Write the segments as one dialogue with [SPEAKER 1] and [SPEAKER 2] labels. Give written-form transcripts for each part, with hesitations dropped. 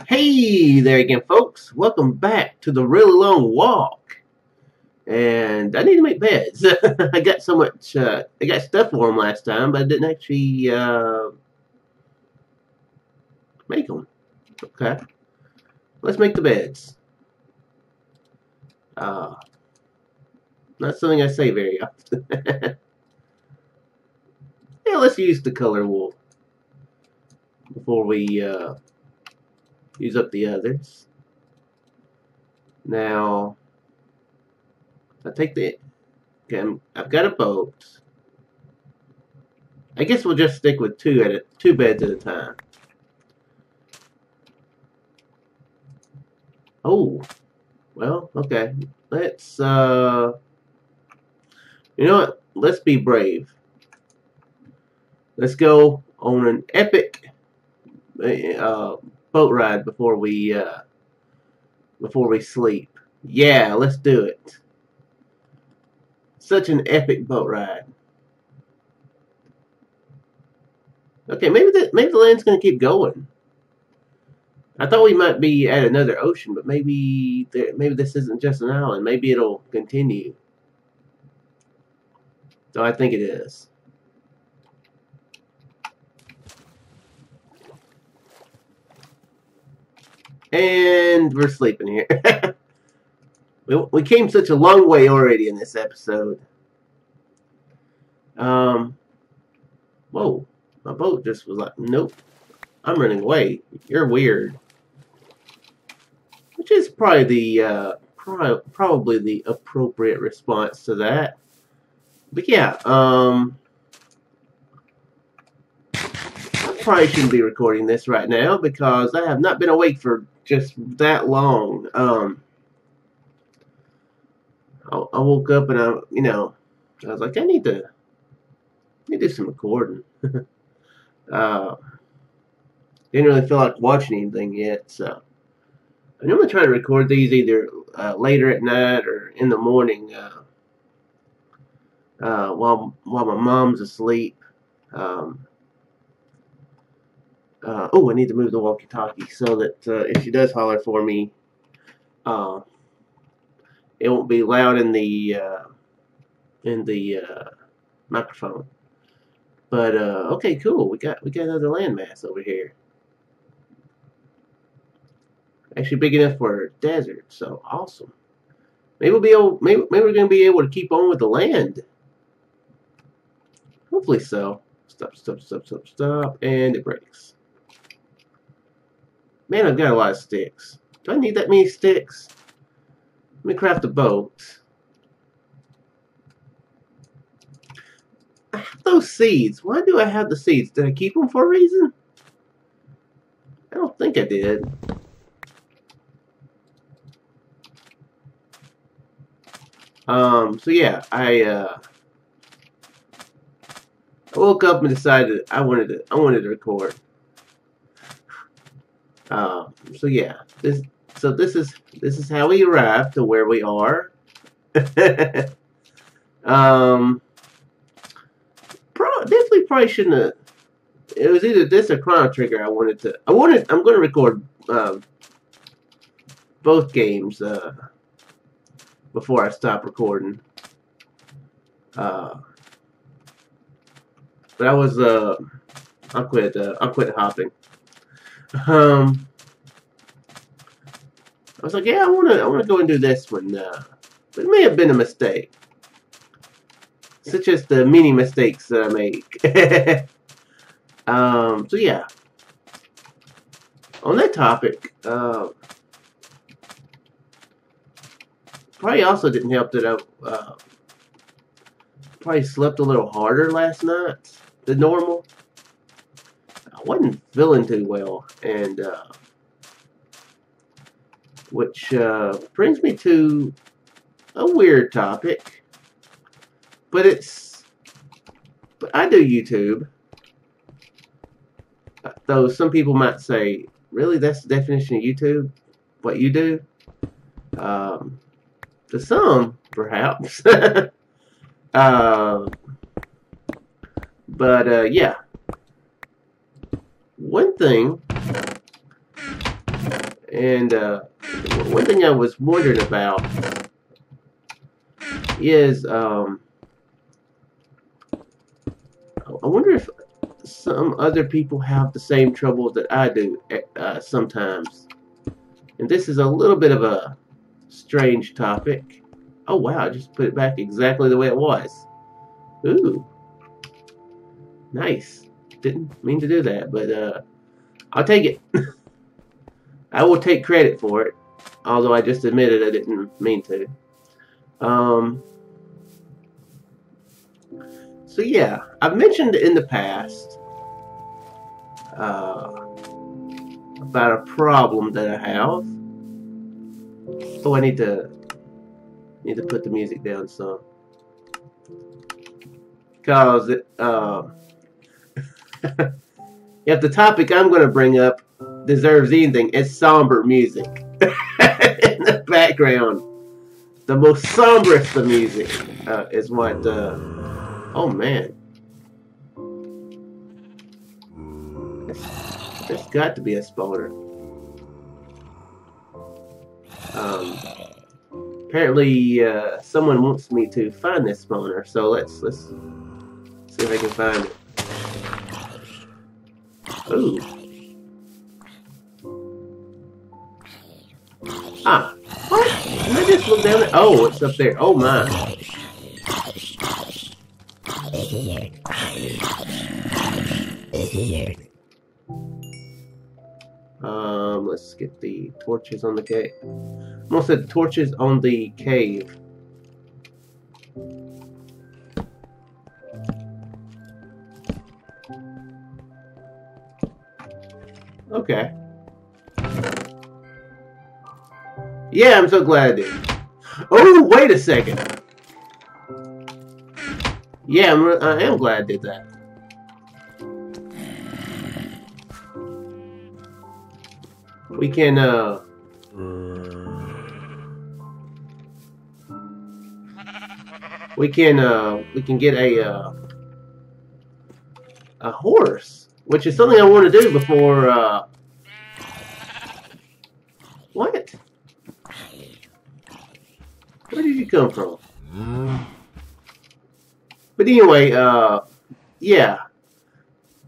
[SPEAKER 1] Hey there again, folks. Welcome back to the really long walk. And I need to make beds. I got so much, I got stuff for them last time, but I didn't actually make them. Okay. Let's make the beds. Not something I say very often. Yeah, let's use the color wool before we use up the others. Now, I take the. Okay, I've got a boat. I guess we'll just stick with two beds at a time. Oh, well, okay. Let's you know what? Let's be brave. Let's go on an epic boat ride before we sleep. Yeah, let's do it. Such an epic boat ride. Okay, maybe the land's gonna keep going. I thought we might be at another ocean, but maybe this isn't just an island. Maybe it'll continue. So I think it is. And we're sleeping here. We came such a long way already in this episode. Whoa. My boat just was like, nope. I'm running away. You're weird. Which is probably the probably the appropriate response to that. But yeah, I probably shouldn't be recording this right now because I have not been awake for just that long. I woke up and I was like, I need to do some recording. Didn't really feel like watching anything yet, so I normally try to record these either later at night or in the morning while my mom's asleep. Oh, I need to move the walkie-talkie so that if she does holler for me, it won't be loud in the microphone. But okay, cool. We got another landmass over here. Actually, big enough for a desert. So awesome. Maybe maybe we're gonna be able to keep on with the land. Hopefully so. Stop, and it breaks. Man, I've got a lot of sticks. Do I need that many sticks? Let me craft a boat. I have those seeds. Why do I have the seeds? Did I keep them for a reason? I don't think I did. So yeah, I woke up and decided I wanted to record. So yeah, this is how we arrived to where we are. Definitely probably shouldn't have. It was either this or Chrono Trigger. I'm going to record both games before I stop recording. But I was I'll quit hopping. I was like, yeah, I wanna go and do this one. But it may have been a mistake, such as the many mistakes that I make. So yeah, on that topic, probably also didn't help that I probably slept a little harder last night than normal. I wasn't feeling too well, and which brings me to a weird topic, but I do YouTube. Though some people might say, really, that's the definition of YouTube? What you do? To some, perhaps. But yeah. One thing And one thing I was wondering about is I wonder if some other people have the same trouble that I do sometimes. And this is a little bit of a strange topic. Oh wow, I just put it back exactly the way it was. Ooh. Nice. Didn't mean to do that, but I'll take it. I will take credit for it, although I just admitted I didn't mean to. So yeah, I've mentioned in the past about a problem that I have. Oh, I need to put the music down some, because it if the topic I'm going to bring up deserves anything, it's somber music in the background. The most somberest of music is what. Oh man, there's got to be a spawner. Apparently, someone wants me to find this spawner, so let's see if I can find it. Ooh. Ah, what? Can I just look down there? Oh, it's up there. Oh my. Let's get the torches on the cave. Almost said torches on the cave. Okay. Yeah, I'm so glad I did. Oh, wait a second. Yeah, I am glad I did that. We can, we can get a horse, which is something I want to do before, what? Where did you come from? But anyway, yeah.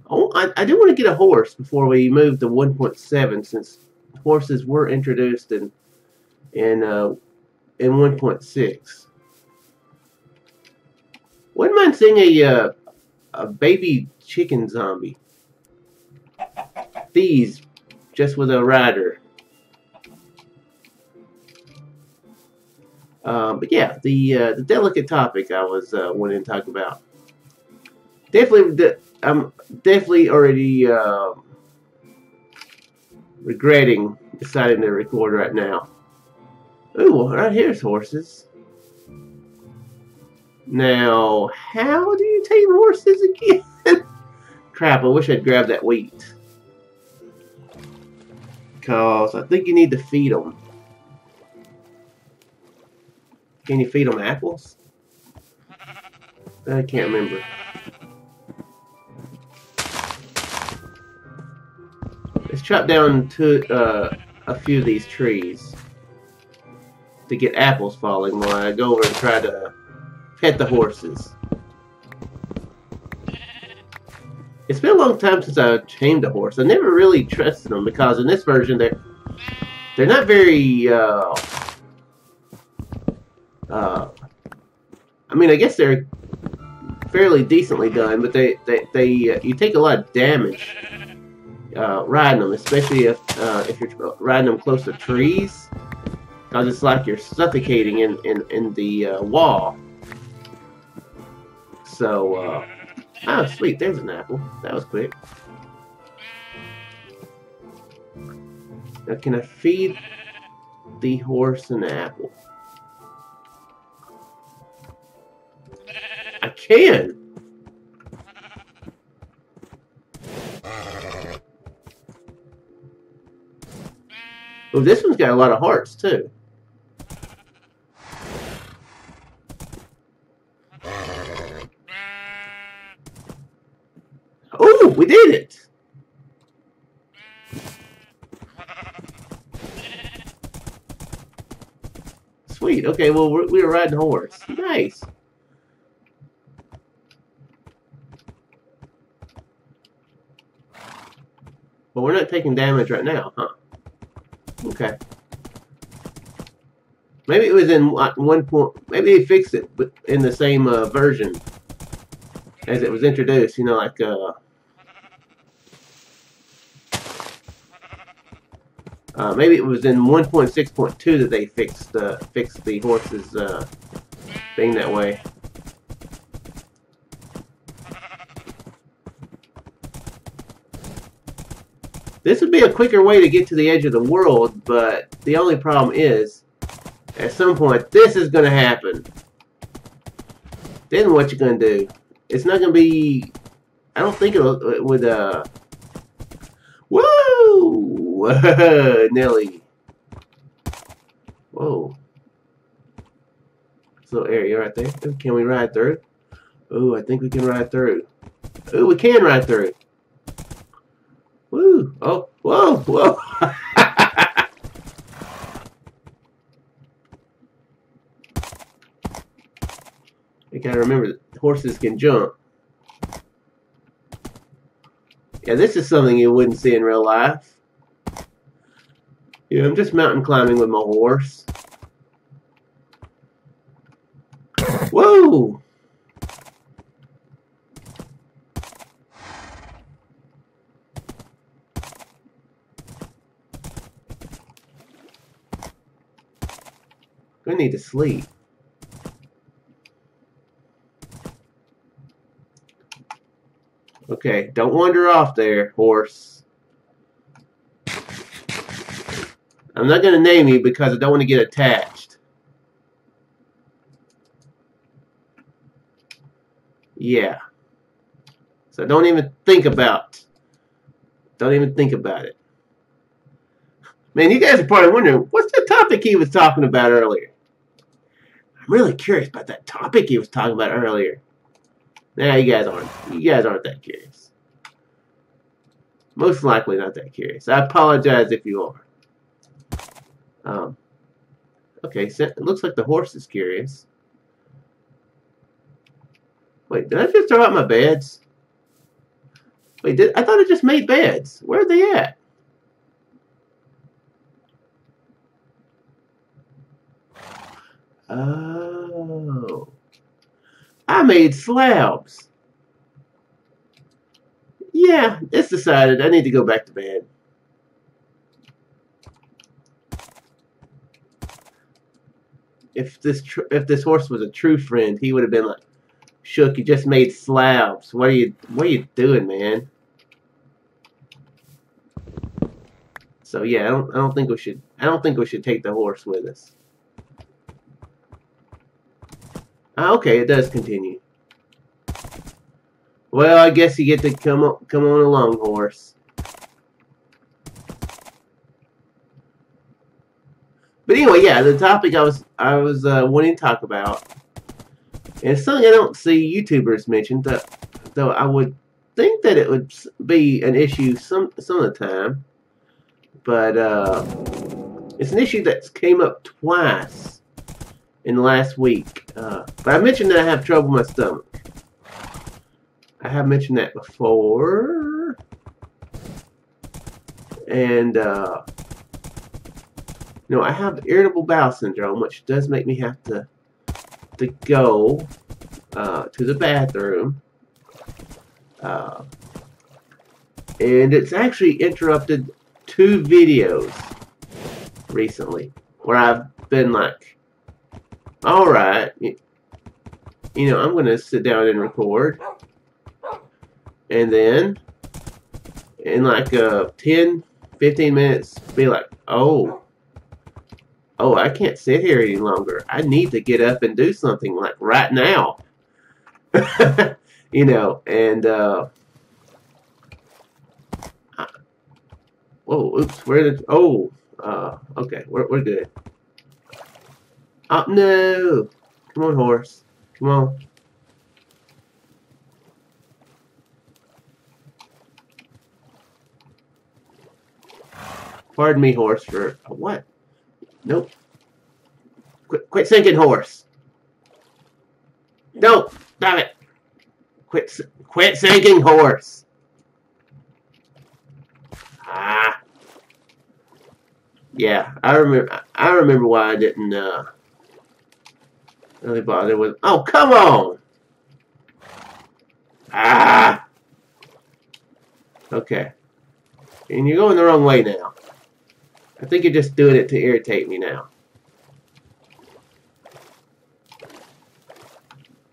[SPEAKER 1] Oh, I do want to get a horse before we move to 1.7, since horses were introduced in 1.6. Wouldn't mind seeing a baby chicken zombie. These, just with a rider. But yeah, the delicate topic I was wanting to talk about. I'm definitely already regretting deciding to record right now. Ooh, right here's horses. Now, how do you tame horses again? Crap, I wish I'd grabbed that wheat. Because I think you need to feed them. Can you feed them apples? I can't remember. Let's chop down to a few of these trees to get apples falling while I go over and try to pet the horses. It's been a long time since I tamed a horse. I never really trusted them because in this version they're not very I mean, I guess they're fairly decently done, but they you take a lot of damage riding them, especially if you're riding them close to trees, because it's like you're suffocating in the wall. So, oh sweet, there's an apple. That was quick. Now, can I feed the horse an apple? I can. Oh, this one's got a lot of hearts too. Oh, we did it. sweet. Okay, well, we were riding a horse. Nice. But we're not taking damage right now, huh? Okay. Maybe it was in one point. Maybe they fixed it in the same version as it was introduced. You know, like maybe it was in 1.6.2 that they fixed the horses being that way. This would be a quicker way to get to the edge of the world, but the only problem is, at some point, this is going to happen. Then what you going to do? It's not going to be... I don't think it would... Woo! Nelly. Whoa. This little area right there. Can we ride through? Ooh, I think we can ride through. Ooh, we can ride through. Woo! Oh, whoa, whoa! You gotta remember that horses can jump. Yeah, this is something you wouldn't see in real life. Yeah, I'm just mountain climbing with my horse. Whoa! I need to sleep. Okay, don't wander off there, horse. I'm not going to name you because I don't want to get attached. Yeah. So don't even think about it. Man, you guys are probably wondering, what's the topic he was talking about earlier? I'm really curious about that topic he was talking about earlier. Nah, you guys aren't that curious. Most likely not that curious. I apologize if you are. Okay, so it looks like the horse is curious. Wait, did I just throw out my beds? Wait, I thought I just made beds. Where are they at? Oh. I made slabs. Yeah, it's decided. I need to go back to bed. If this horse was a true friend, he would have been like, "Shook, you just made slabs. What are you doing, man?" So yeah, I don't think we should take the horse with us. Okay, it does continue. Well, I guess you get to come on along, horse. But anyway, yeah, the topic I was wanting to talk about, and it's something I don't see YouTubers mention, though I would think that it would be an issue some of the time. But it's an issue that's came up twice in the last week. But I mentioned that I have trouble with my stomach. I have mentioned that before. And, you know, I have irritable bowel syndrome, which does make me have to go to the bathroom. And it's actually interrupted 2 videos recently where I've been like, alright, you know, I'm going to sit down and record. And then, in like 10, 15 minutes, be like, oh, I can't sit here any longer. I need to get up and do something like right now. You know, and, whoa, oops, okay, we're good. Oh, no. Come on, horse. Come on. Pardon me, horse, for what? Nope. Quit sinking, horse. No, stop it. Quit sinking, horse. Ah. Yeah, I remember why I didn't really bother with. Oh, come on. Ah. Okay. And you're going the wrong way now. I think you're just doing it to irritate me now.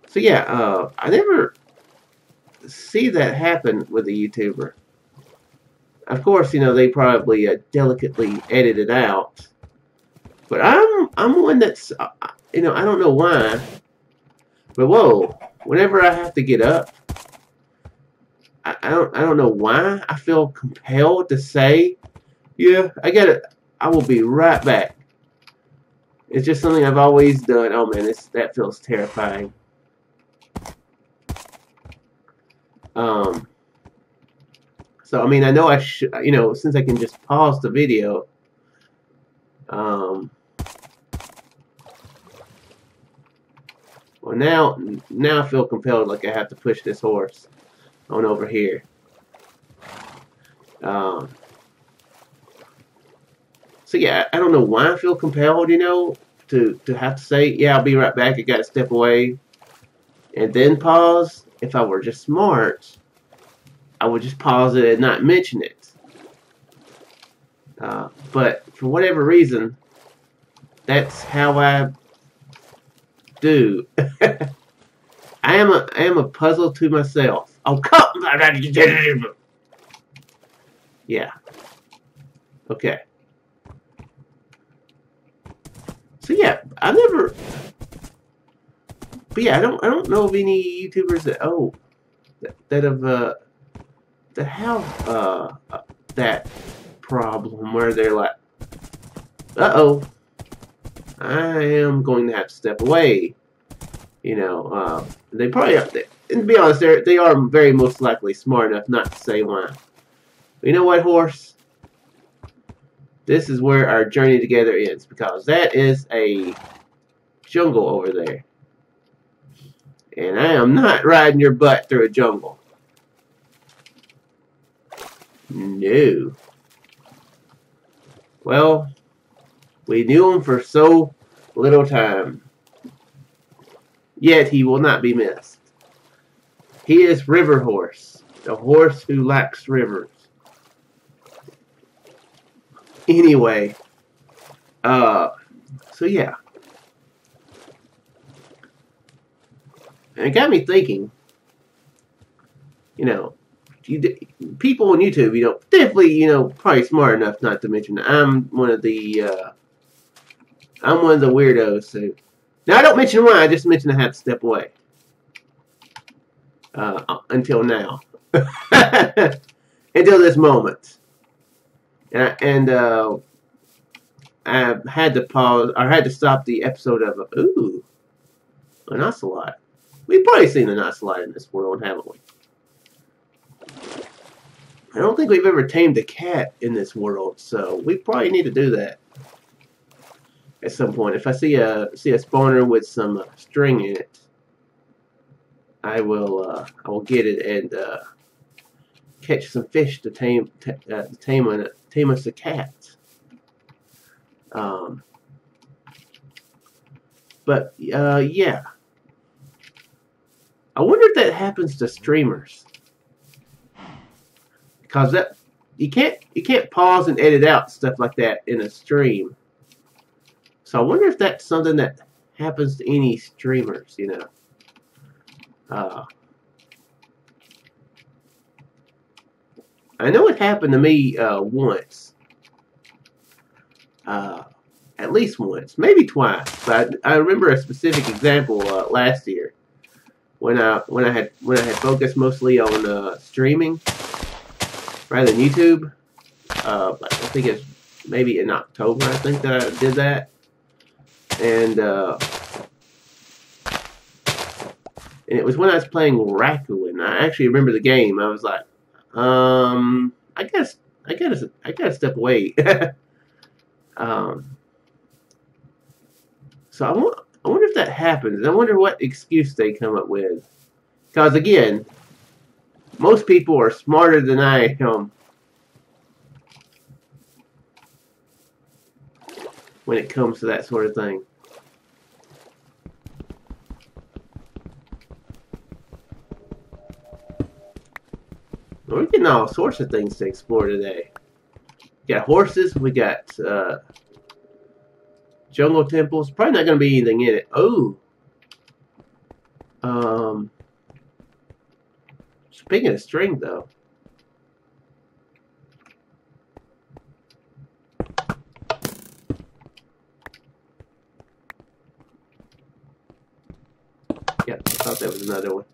[SPEAKER 1] So yeah, I never see that happen with a YouTuber. Of course, you know, they probably delicately edit it out. But I'm one that's, you know, I don't know why. But whoa, whenever I have to get up, I don't know why I feel compelled to say, yeah, I will be right back. It's just something I've always done. Oh man, that feels terrifying. So I mean, I know I should, you know, since I can just pause the video. Well, now I feel compelled, like I have to push this horse on over here. So yeah, I don't know why I feel compelled, you know, to have to say, yeah, I'll be right back. I gotta step away, and then pause. If I were just smart, I would just pause it and not mention it. But for whatever reason, that's how I do. I am a puzzle to myself. Oh, come! Yeah. Okay. So yeah, I never. But yeah, I don't know of any YouTubers that have that problem where they're like, uh-oh, I am going to have to step away. You know, they probably have to, and to be honest, they are very most likely smart enough not to say why. But you know what, horse? This is where our journey together ends, because that is a jungle over there. And I am not riding your butt through a jungle. No. Well, we knew him for so little time. Yet he will not be missed. He is River Horse, the horse who lacks rivers. Anyway, so yeah. And it got me thinking, you know, people on YouTube, you know, definitely, you know, probably smart enough not to mention that I'm one of the weirdos. So now I don't mention why, I just mention I have to step away. Until now, until this moment, and I had to pause, or had to stop the episode of an ocelot. We've probably seen an ocelot in this world, haven't we? I don't think we've ever tamed a cat in this world, so we probably need to do that at some point. If I see a spawner with some string in it, I will get it and catch some fish to tame us a cat. But yeah, I wonder if that happens to streamers, because that you can't pause and edit out stuff like that in a stream. So I wonder if that's something that happens to any streamers, you know. I know it happened to me once. At least once, maybe twice. But I remember a specific example last year when I had focused mostly on streaming rather than YouTube. I think it's maybe in October. I think that I did that, and it was when I was playing Raccoon. I actually remember the game. I was like, I gotta step away. So I wonder if that happens. I wonder what excuse they come up with. Because again, most people are smarter than I am when it comes to that sort of thing. We're getting all sorts of things to explore today. We got horses, we got jungle temples. Probably not going to be anything in it. Oh. Speaking of string, though. Yep, I thought that was another one.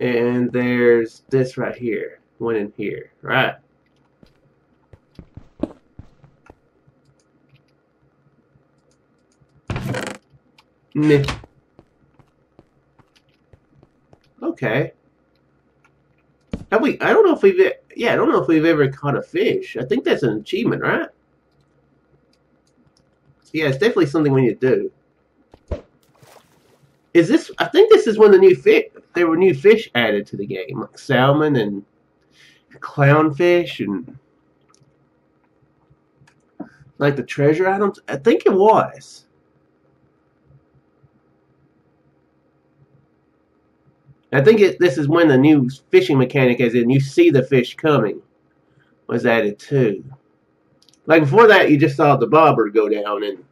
[SPEAKER 1] And there's this right here. One in here. Right. Meh. Okay. Have we? I don't know if we've. Yeah, I don't know if we've ever caught a fish. I think that's an achievement, right? Yeah, it's definitely something we need to do. Is this? I think this is when the new fish. There were new fish added to the game, like salmon and clownfish and like the treasure items. I think it was. I think this is when the new fishing mechanic, as in you see the fish coming, was added too. Like before that, you just saw the bobber go down and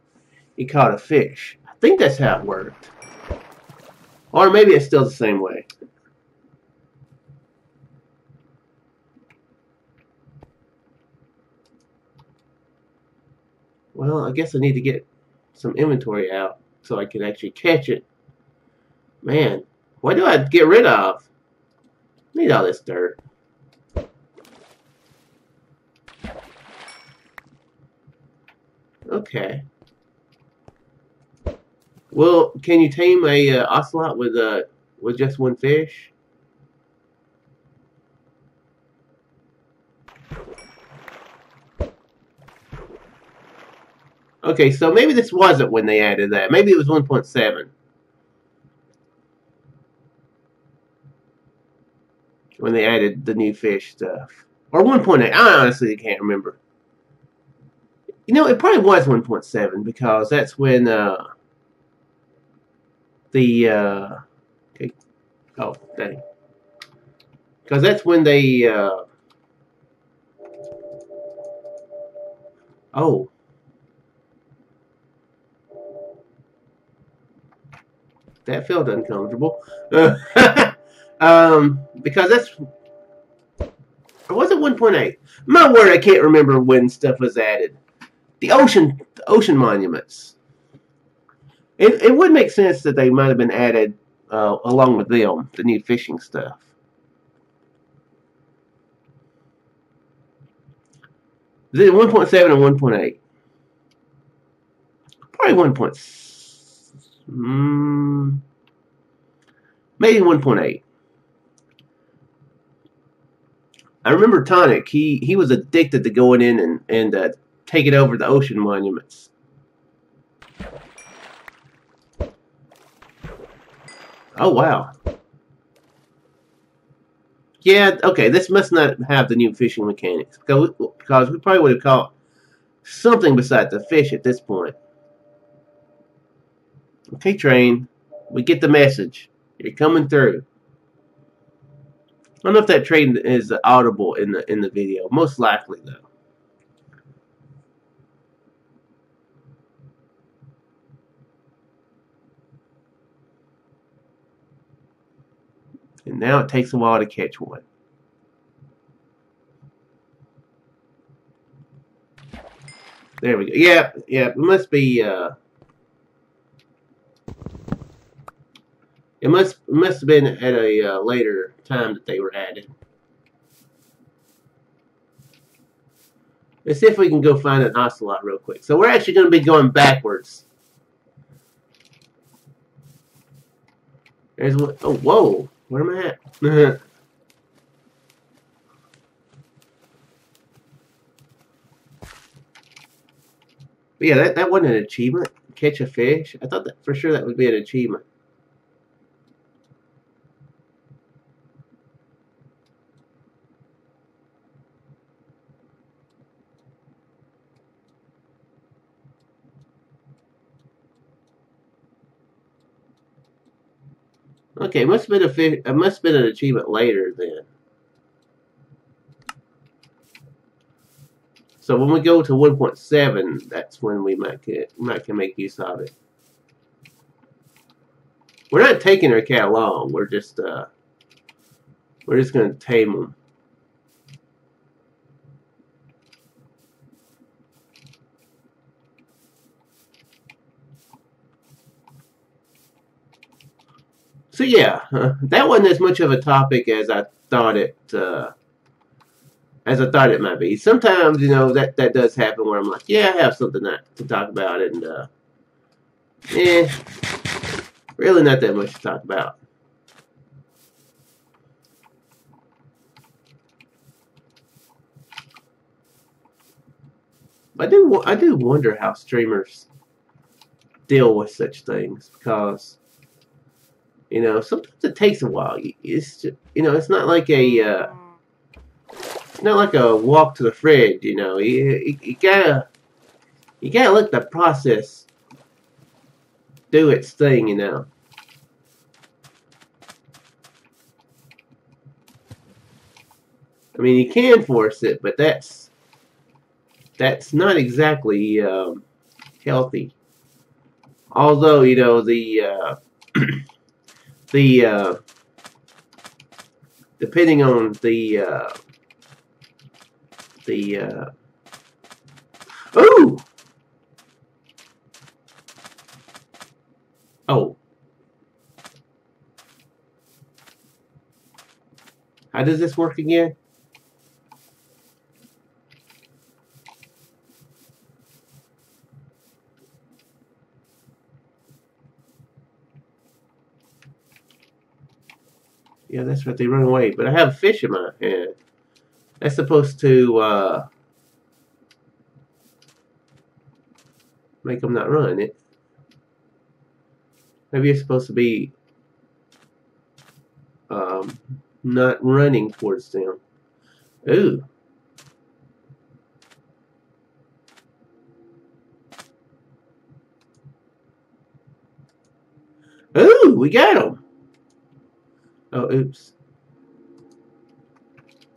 [SPEAKER 1] you caught a fish. I think that's how it worked. Or maybe it's still the same way. Well, I guess I need to get some inventory out so I can actually catch it. Man, what do I get rid of? I need all this dirt. Okay. Well, can you tame a ocelot with just one fish? Okay, so maybe this wasn't when they added that. Maybe it was 1.7. When they added the new fish stuff. Or 1.8. I honestly can't remember. You know, it probably was 1.7 because that's when okay. Oh, dang. Because that's when they oh. That felt uncomfortable. Because that's... Or was it 1.8? My word, I can't remember when stuff was added. The ocean monuments. It would make sense that they might have been added along with them, the new fishing stuff. Is it 1.7 or 1.8? Probably 1. Maybe 1.8. I remember Tonic. He was addicted to going in and taking over the ocean monuments. Oh wow. Yeah. Okay. This must not have the new fishing mechanics because we probably would have caught something besides the fish at this point. Okay, train. We get the message. You're coming through. I don't know if that train is audible in the video. Most likely, though. And now it takes a while to catch one. There we go. Yeah. It must be. It must have been at a later time that they were added. Let's see if we can go find an ocelot real quick. So we're actually going to be going backwards. There's one. Oh, whoa. Where am I at? But yeah, that wasn't an achievement. Catch a fish. I thought that for sure that would be an achievement. Okay, must have been a fish. It must have been an achievement later then. So when we go to 1.7, that's when we might can make use of it. We're not taking our cat along. We're just going to tame them. So yeah, that wasn't as much of a topic as I thought it. As I thought it might be. Sometimes, you know, that does happen where I'm like, yeah, I have something to talk about, and really not that much to talk about. I do wonder how streamers deal with such things, because you know sometimes it takes a while. It's just, you know, it's not like a walk to the fridge. You know, you gotta let the process do its thing. You know. I mean, you can force it, but that's not exactly healthy. Although, you know, the depending on ooh! Oh. How does this work again? Yeah, that's right. They run away. But I have a fish in my hand. That's supposed to make them not run. Maybe it's supposed to be not running towards them. Ooh. Ooh, we got them. Oh, oops.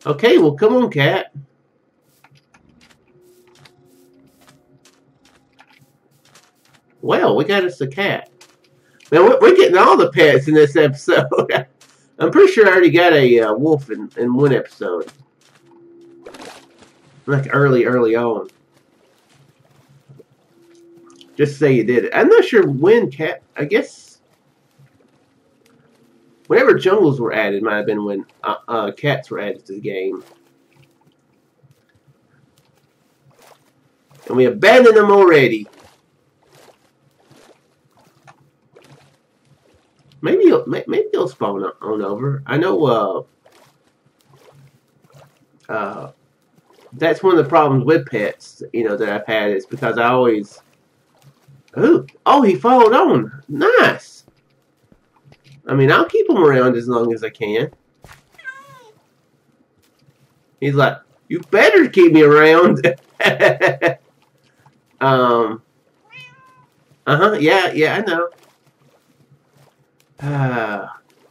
[SPEAKER 1] Okay, well, come on, cat. Well, we got us a cat. Now, we're getting all the pets in this episode. I'm pretty sure I already got a wolf in one episode. Like early on. Just say you did it. I'm not sure when cat... I guess... Whenever jungles were added, might have been when cats were added to the game. And we abandoned them already. Maybe he'll spawn on over. I know that's one of the problems with pets, you know, that I've had, is because I always... Ooh, oh, he followed on. Nice. I mean, I'll keep him around as long as I can. He's like, you better keep me around. Yeah, I know.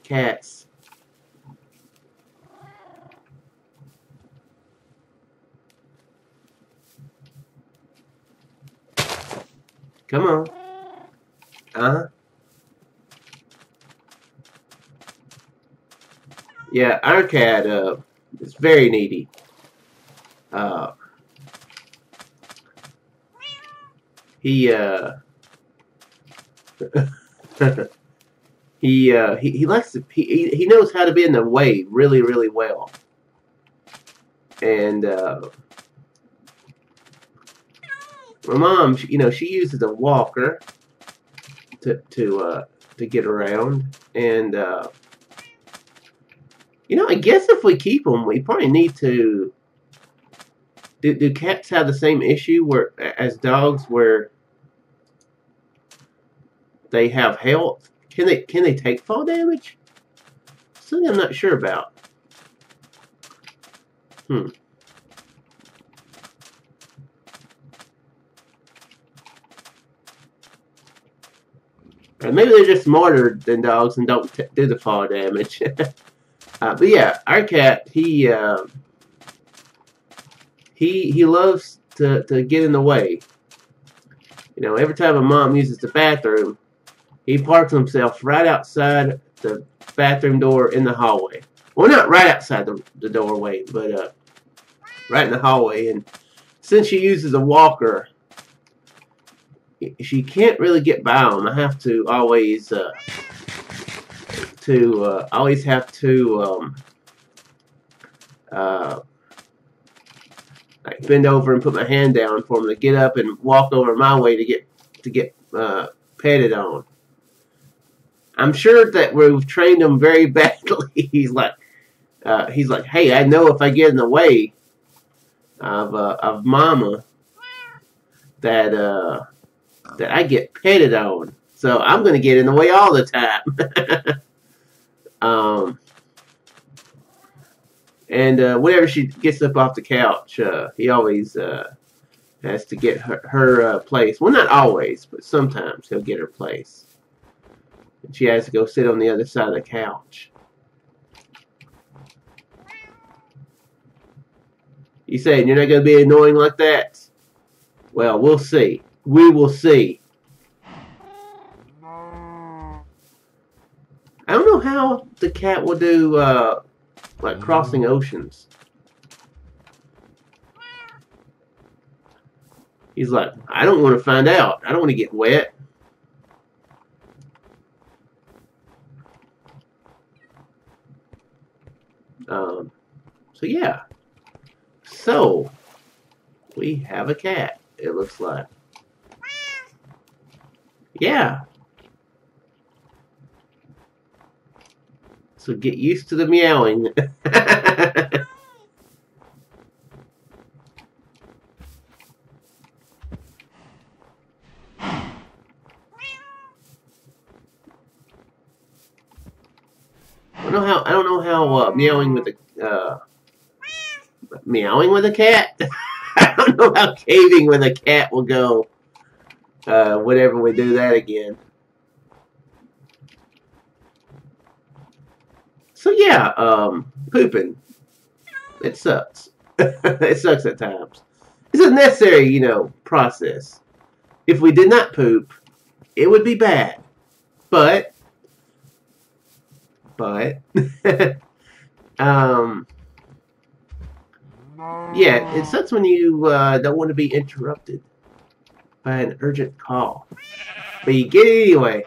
[SPEAKER 1] Cats. Come on. Yeah, our cat is very needy. He he likes to, he knows how to be in the way really well. And my mom, you know, she uses a walker to get around, and you know, I guess if we keep them, we probably need to Do cats have the same issue as dogs, where they have health? Can they take fall damage? Something I'm not sure about. Or maybe they're just smarter than dogs and don't do the fall damage. But yeah, our cat, he loves to get in the way. You know, every time a mom uses the bathroom, he parks himself right outside the bathroom door in the hallway. Well, not right outside the doorway, but right in the hallway. And since she uses a walker, she can't really get by him. I have to always like bend over and put my hand down for him to get up and walk over my way to get petted on. I'm sure that we've trained him very badly. He's like, hey, I know if I get in the way of Mama that I get petted on, so I'm gonna get in the way all the time. And whenever she gets up off the couch, he always has to get her place. Well, not always, but sometimes he'll get her place. And she has to go sit on the other side of the couch. You saying you're not going to be annoying like that? Well, we'll see. We will see. I don't know how the cat will do like crossing oceans. He's like, I don't want to find out. I don't want to get wet. So yeah. So we have a cat, it looks like. Yeah. So get used to the meowing. I don't know how meowing with a cat. I don't know how caving with a cat will go. Whenever we do that again. So yeah, pooping. It sucks. It sucks at times. It's a necessary, you know, process. If we did not poop, it would be bad. But yeah, it sucks when you don't want to be interrupted by an urgent call. But you get it anyway.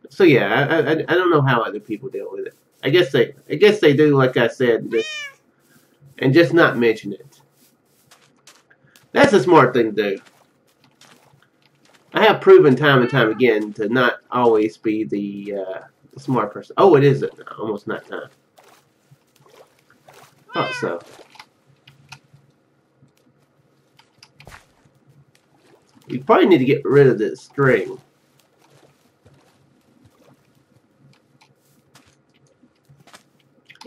[SPEAKER 1] So yeah, I don't know how other people deal with it. I guess they do, like I said, just not mention it. That's a smart thing to do. I have proven time and time again to not always be the smart person. Oh, it is almost night time. Thought so. You probably need to get rid of this string.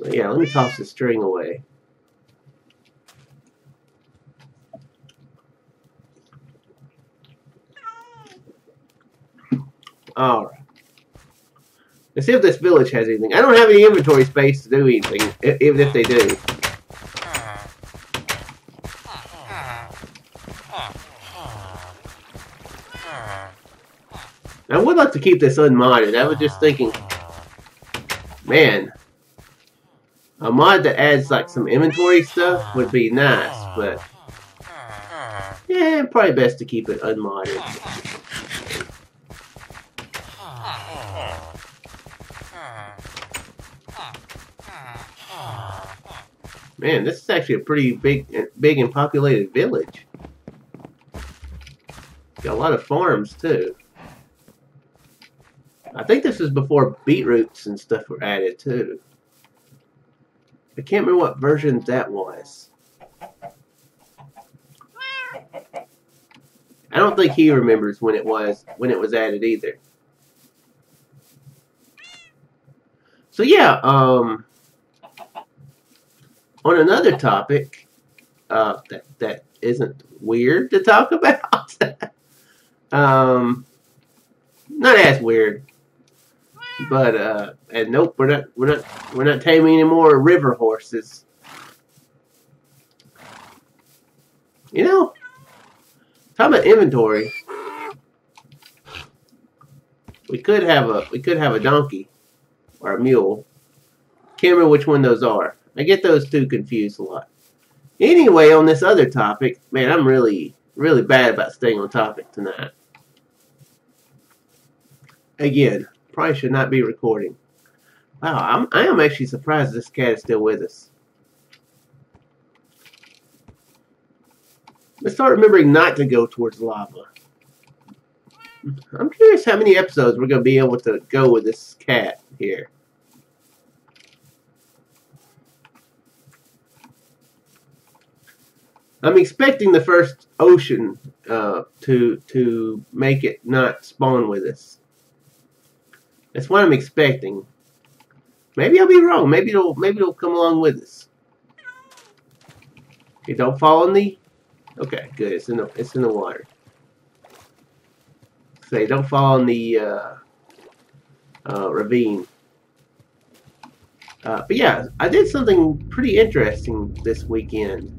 [SPEAKER 1] Yeah, let me toss the string away. Alright. Let's see if this village has anything. I don't have any inventory space to do anything, even if they do. I would like to keep this unmodded. I was just thinking, man, a mod that adds like some inventory stuff would be nice, but yeah, probably best to keep it unmodded. Man, this is actually a pretty big and populated village. Got a lot of farms too. I think this is before beetroots and stuff were added too. I can't remember what version that was. I don't think he remembers when it was added either. So yeah, on another topic that isn't weird to talk about. Not as weird, but and nope, we're not taming any more river horses. You know, talking about inventory, we could have a donkey or a mule. Can't remember which one those are. I get those two confused a lot. Anyway, on this other topic, man, I'm really bad about staying on topic tonight. Again, probably should not be recording. Wow, I am actually surprised this cat is still with us. Let's start remembering not to go towards lava. I'm curious how many episodes we're going to be able to go with this cat here. I'm expecting the first ocean to make it not spawn with us. That's what I'm expecting. Maybe I'll be wrong. Maybe it'll come along with us. Okay, don't fall in the. Okay, good. It's in the water. Say, don't fall in the ravine. But yeah, I did something pretty interesting this weekend.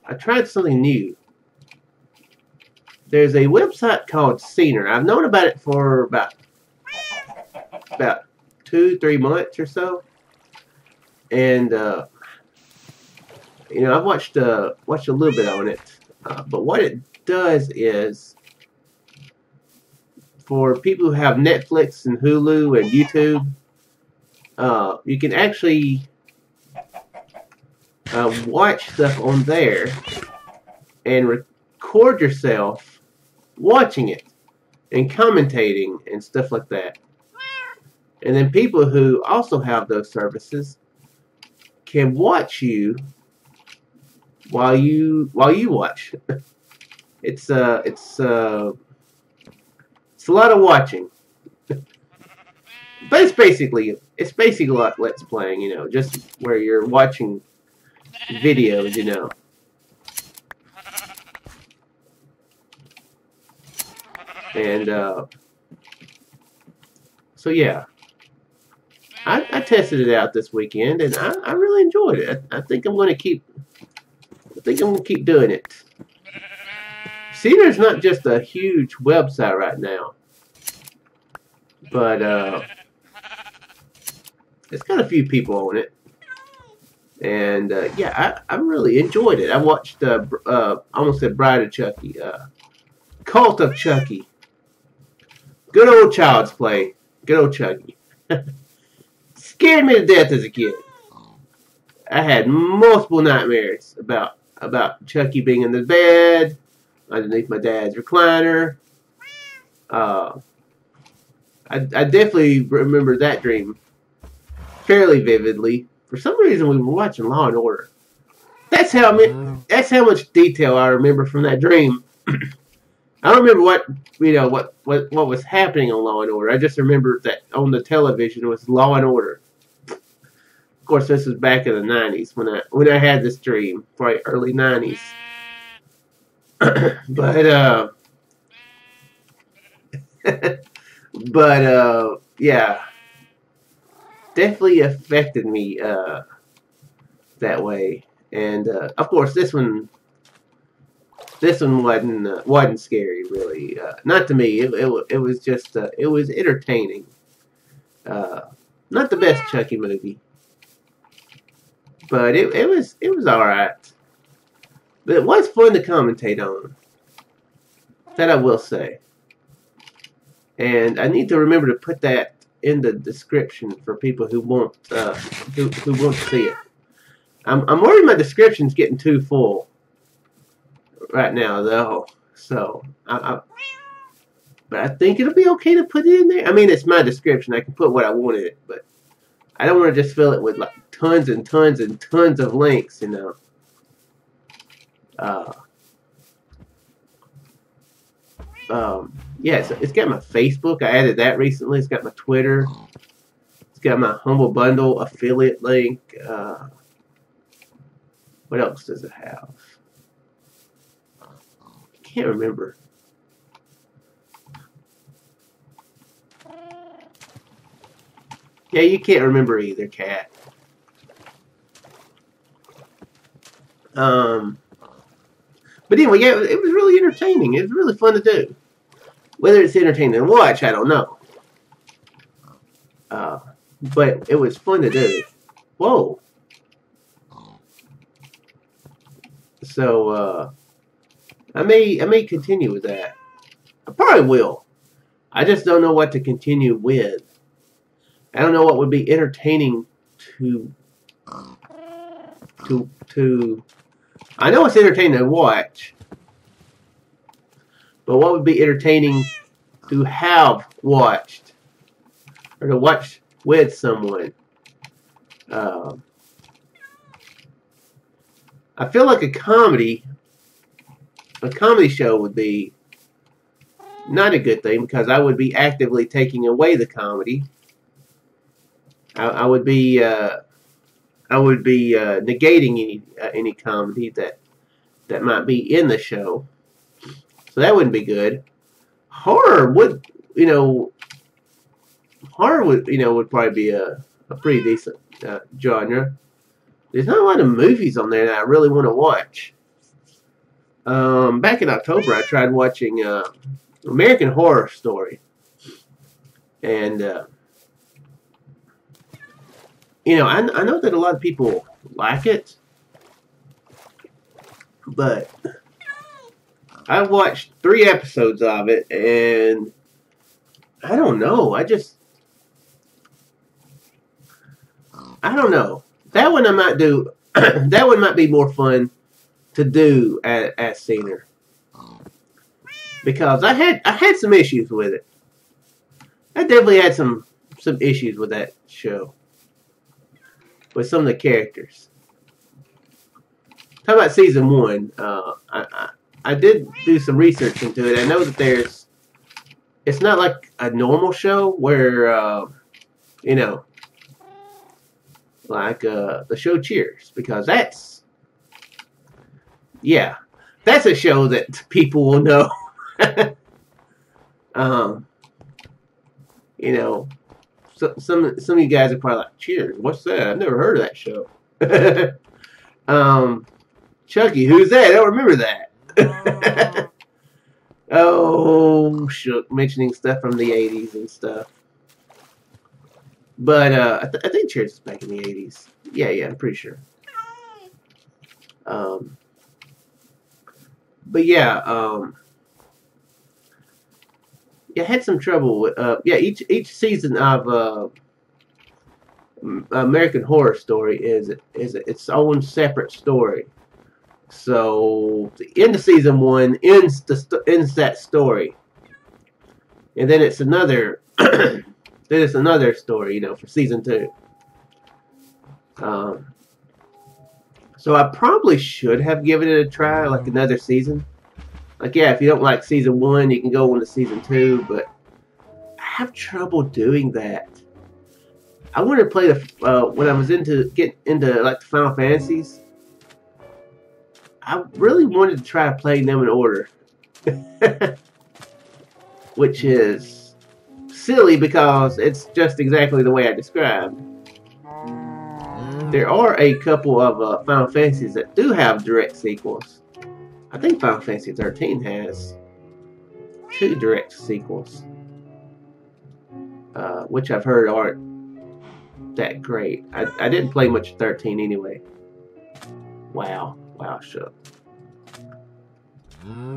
[SPEAKER 1] I tried something new. There's a website called Scener. I've known about it for about 2-3 months or so, and you know, I've watched a little bit on it. But what it does is, for people who have Netflix and Hulu and YouTube, you can actually watch stuff on there and record yourself watching it and commentating and stuff like that. And then people who also have those services can watch you while you watch. It's a lot of watching. But it's basically like Let's Playing, you know, just where you're watching videos, you know. And so yeah, I tested it out this weekend, and I really enjoyed it. I think I'm gonna keep doing it. Scener's not just a huge website right now, but it's got a few people on it. And yeah, I really enjoyed it. I watched almost said Bride of Chucky, Cult of Chucky. Good old Child's Play. Good old Chucky. Scared me to death as a kid. I had multiple nightmares about Chucky being in the bed underneath my dad's recliner. I definitely remember that dream fairly vividly. For some reason, we were watching Law and Order. That's how much detail I remember from that dream. I don't remember what was happening on Law and Order. I just remember that on the television was Law and Order. Of course, this was back in the 90s when I had this dream, probably early 90s. but yeah, definitely affected me that way. And of course, this one wasn't scary, really. Not to me. It was just it was entertaining. Not the best Chucky movie, but it was all right. But it was fun to commentate on. That I will say. And I need to remember to put that in the description for people who want who want to see it. I'm worried my description's getting too full right now, though. So, but I think it'll be okay to put it in there. I mean, it's my description. I can put what I want in it, but I don't want to just fill it with like tons and tons and tons of links, you know. Yeah, it's got my Facebook. I added that recently. It's got my Twitter. It's got my Humble Bundle affiliate link. What else does it have? Can't remember. Yeah, you can't remember either, Cat. But anyway, yeah, it was really entertaining. It was really fun to do. Whether it's entertaining to watch, I don't know. But it was fun to do. Whoa. So, I may continue with that. I probably will. I just don't know what to continue with. I don't know what would be entertaining to I know it's entertaining to watch, but what would be entertaining to have watched or to watch with someone? I feel like a comedy show would be not a good thing because I would be actively taking away the comedy. I would be negating any comedy that might be in the show, so that wouldn't be good. Horror would probably be a pretty decent genre. There's not a lot of movies on there that I really want to watch. Back in October, I tried watching American Horror Story, and I know that a lot of people like it, but I watched 3 episodes of it, and I don't know. I don't know. That one I might do. That one might be more fun to do as senior, because I had some issues with it. I definitely had some issues with that show, with some of the characters. Talk about season 1. I did do some research into it. I know that it's not like a normal show where like the show Cheers, because that's a show that people will know. So some of you guys are probably like, Cheers, what's that? I've never heard of that show. Chucky, who's that? I don't remember that. Oh, shook, mentioning stuff from the 80s and stuff. But I think Cheers is back in the 80s. Yeah, I'm pretty sure. But yeah, I had some trouble with each season of American Horror Story is its own separate story. So the end of season 1 ends that story, and then it's another story, for season 2. So I probably should have given it a try, like another season. Like, yeah, if you don't like season 1, you can go on to season 2, but I have trouble doing that. I wanted to play when I was get into like the Final Fantasies. I really wanted to try to play them in order, which is silly because it's just exactly the way I described. There are a couple of Final Fantasies that do have direct sequels. I think Final Fantasy 13 has 2 direct sequels, which I've heard aren't that great. I didn't play much 13 anyway. Wow, shook.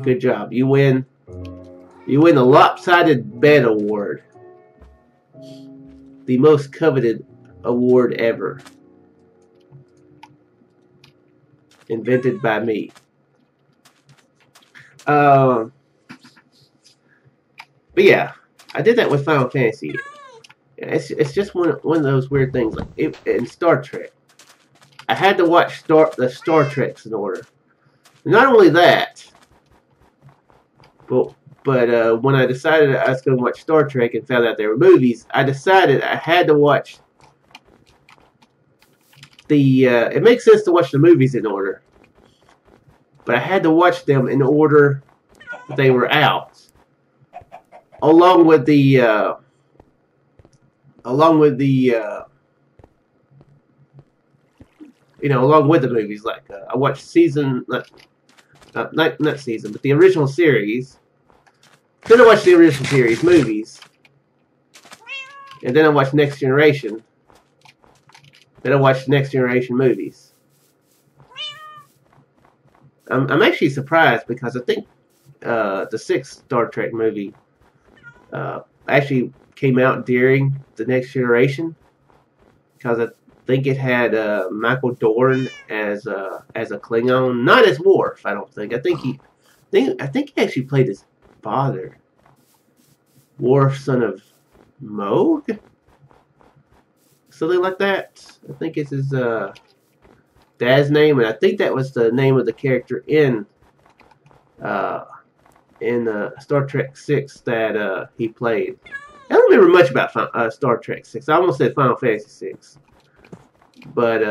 [SPEAKER 1] Good job. You win the Lopsided Bed Award. The most coveted award ever. Invented by me. But yeah, I did that with Final Fantasy. It's just one of those weird things. Like in Star Trek, I had to watch the Star Treks in order. Not only that, but when I decided I was going to watch Star Trek and found out they were movies, I decided I had to watch the. It makes sense to watch the movies in order, but I had to watch them in order they were out, along with the along with the movies. Like I watched not season, but the original series. Then I watched the original series movies, and then I watched Next Generation. Then I watched Next Generation movies. I'm actually surprised because I think the sixth Star Trek movie actually came out during the Next Generation, because I think it had Michael Dorn as a Klingon, not as Worf. I don't think. I think he actually played his father, Worf, son of Moog, something like that. I think it's his dad's name, and I think that was the name of the character in Star Trek 6 that he played. I don't remember much about Star Trek 6. I almost said Final Fantasy 6. But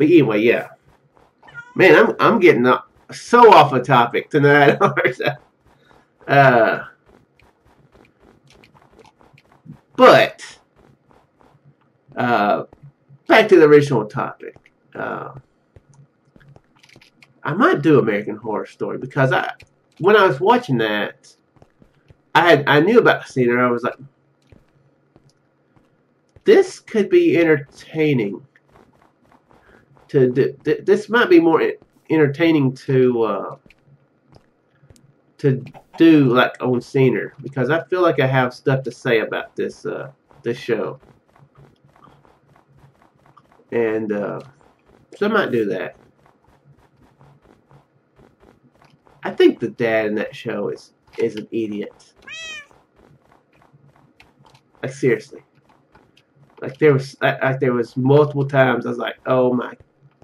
[SPEAKER 1] anyway, yeah. Man, I'm getting so off a topic tonight. But back to the original topic. I might do American Horror Story, because when I was watching that, I knew about the scene, and I was like, this could be entertaining. This might be more entertaining to do like on Scener, because I feel like I have stuff to say about this show, and so I might do that. I think the dad in that show is an idiot. Like, seriously. Like there was multiple times I was like, oh my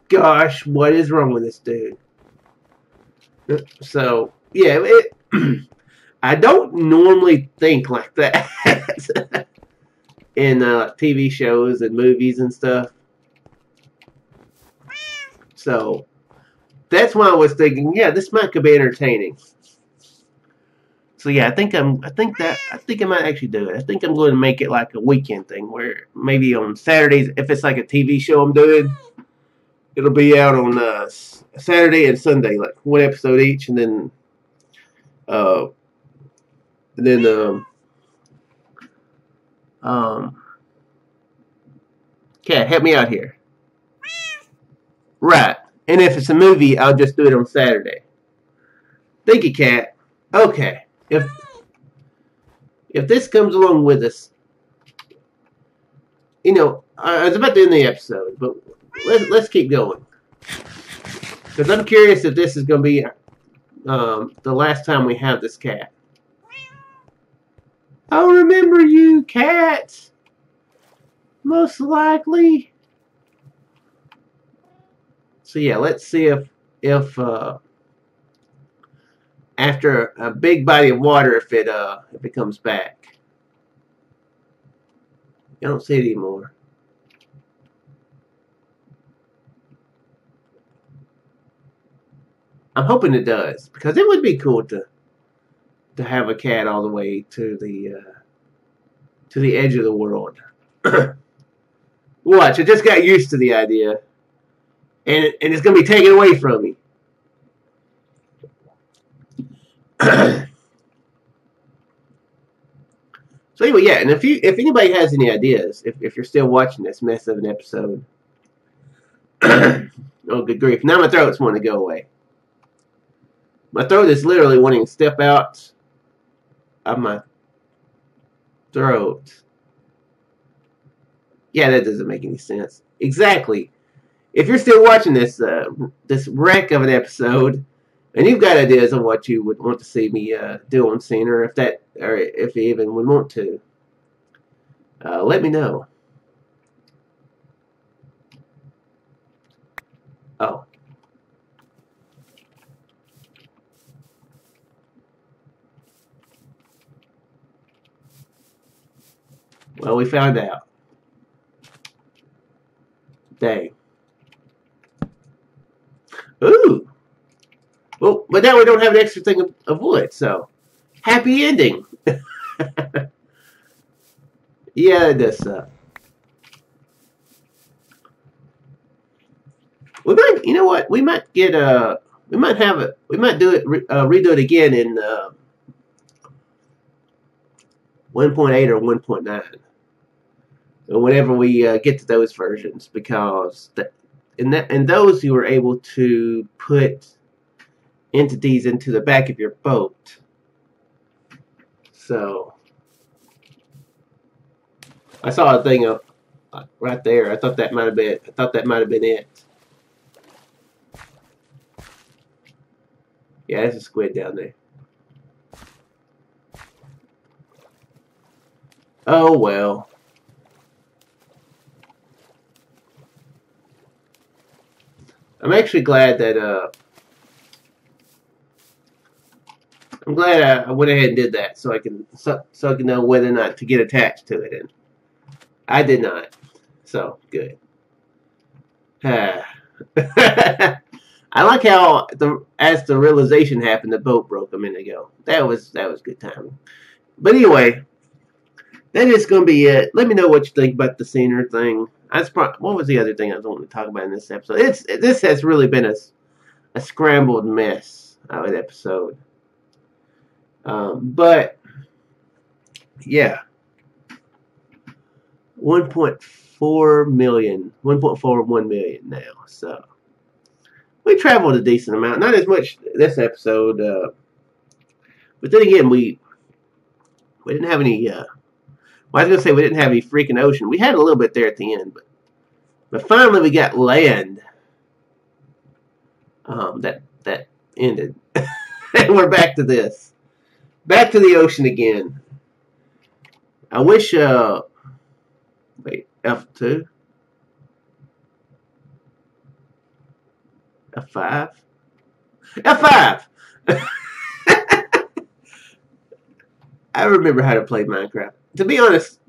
[SPEAKER 1] gosh, what is wrong with this dude? So yeah, I don't normally think like that in TV shows and movies and stuff. So that's why I was thinking, yeah, this could be entertaining. So yeah, I think I might actually do it. I think I'm going to make it like a weekend thing, where maybe on Saturdays, if it's like a TV show I'm doing, it'll be out on Saturday and Sunday, like one episode each, and then Cat, help me out here. Right. And if it's a movie, I'll just do it on Saturday. Thank you, Cat. Okay. If this comes along with us, I was about to end the episode, but let's keep going, because I'm curious if this is going to be the last time we have this cat. I'll remember you, Cat. Most likely. So yeah, let's see if after a big body of water, if it comes back. I don't see it anymore. I'm hoping it does, because it would be cool to have a cat all the way to the edge of the world. Watch, I just got used to the idea, and it's going to be taken away from me. So anyway, yeah, and if anybody has any ideas, if you're still watching this mess of an episode, oh good grief, now my throat's wanting to go away. My throat is literally wanting to step out of my throat. Yeah, that doesn't make any sense. Exactly. If you're still watching this this wreck of an episode, And you've got ideas on what you would want to see me do on scene, or if you even would want to, let me know. Oh. Well, we found out. Dang. Ooh. Well, but now we don't have an extra thing of wood, so happy ending. Yeah, it does suck. We might, you know what? We might get we might have it. We might do it, redo it again in 1.8 or 1.9, whenever we get to those versions, because in those you were able to put entities into the back of your boat. So I saw a thing of right there. I thought that might have been. I thought that might have been it. Yeah, there's a squid down there. Oh well. I'm actually glad that I'm glad I went ahead and did that, so I can know whether or not to get attached to it, and I did not. So good. I like how as the realization happened, the boat broke a minute ago. That was good timing. But anyway, that is going to be it. Let me know what you think about the scenery thing. What was the other thing I was wanting to talk about in this episode? This has really been a scrambled mess of an episode. But yeah, 1.4 million, 1.41 million now. So we traveled a decent amount. Not as much this episode, but then again, we didn't have any. Well, I was gonna say we didn't have any freaking ocean. We had a little bit there at the end, but finally we got land. That ended, and we're back to this. Back to the ocean again. I wish. Wait, F2, F5, F5. I remember how to play Minecraft. To be honest,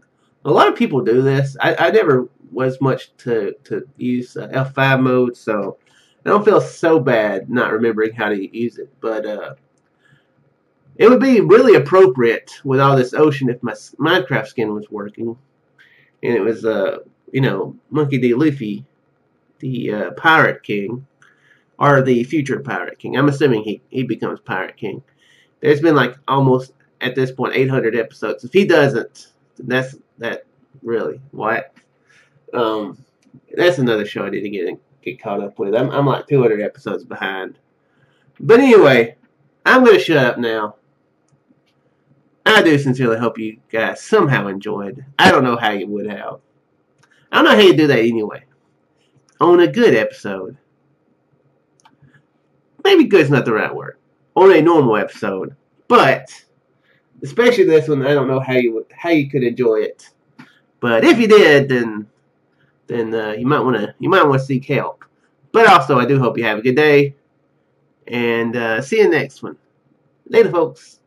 [SPEAKER 1] a lot of people do this. I never was much to use F5 mode, so I don't feel so bad not remembering how to use it. But it would be really appropriate with all this ocean if my Minecraft skin was working, and it was Monkey D. Luffy, the Pirate King, or the future Pirate King. I'm assuming he becomes Pirate King. There's been like almost at this point 800 episodes. If he doesn't, that's really what. That's another show I need to get caught up with. I'm like 200 episodes behind. But anyway, I'm gonna shut up now. I do sincerely hope you guys somehow enjoyed. I don't know how you would have. I don't know how you do that anyway. On a good episode. Maybe good's not the right word. On a normal episode. But especially this one, I don't know how you could enjoy it. But if you did, then you might want to seek help. But also, I do hope you have a good day, and see you next one. Later, folks.